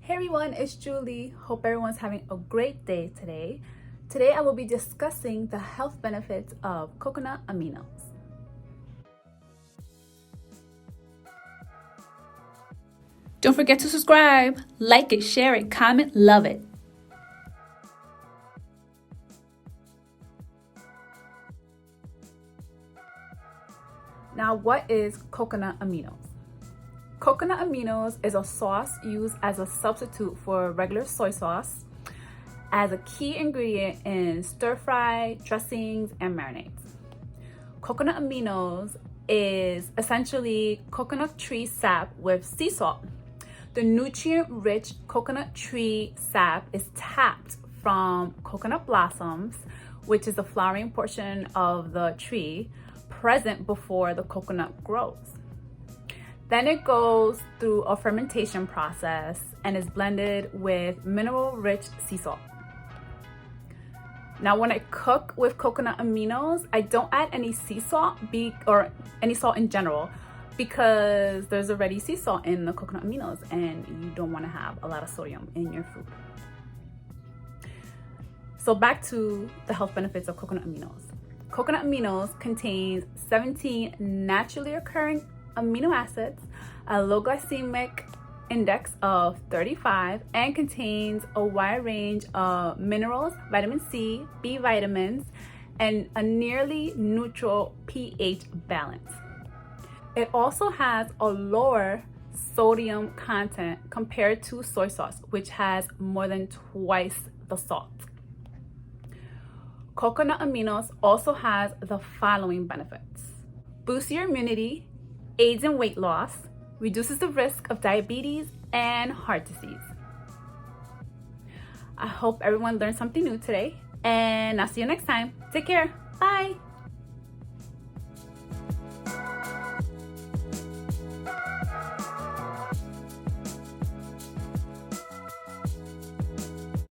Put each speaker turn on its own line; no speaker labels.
Hey everyone, it's Julie. Hope everyone's having a great day today. Today I will be discussing the health benefits of coconut aminos. Don't forget to subscribe, like it, share it, comment, love it. Now, what is coconut aminos? Coconut aminos is a sauce used as a substitute for regular soy sauce as a key ingredient in stir-fry, dressings, and marinades. Coconut aminos is essentially coconut tree sap with sea salt. The nutrient-rich coconut tree sap is tapped from coconut blossoms, which is the flowering portion of the tree present before the coconut grows. Then it goes through a fermentation process and is blended with mineral-rich sea salt. Now, when I cook with coconut aminos, I don't add any sea salt or any salt in general because there's already sea salt in the coconut aminos and you don't want to have a lot of sodium in your food. So back to the health benefits of coconut aminos. Coconut aminos contains 17 naturally occurring amino acids, a low glycemic index of 35, and contains a wide range of minerals, vitamin C, B vitamins, and a nearly neutral pH balance. It also has a lower sodium content compared to soy sauce, which has more than twice the salt. Coconut aminos also has the following benefits: boosts your immunity, aids in weight loss, reduces the risk of diabetes and heart disease. I hope everyone learned something new today, and I'll see you next time. Take care. Bye.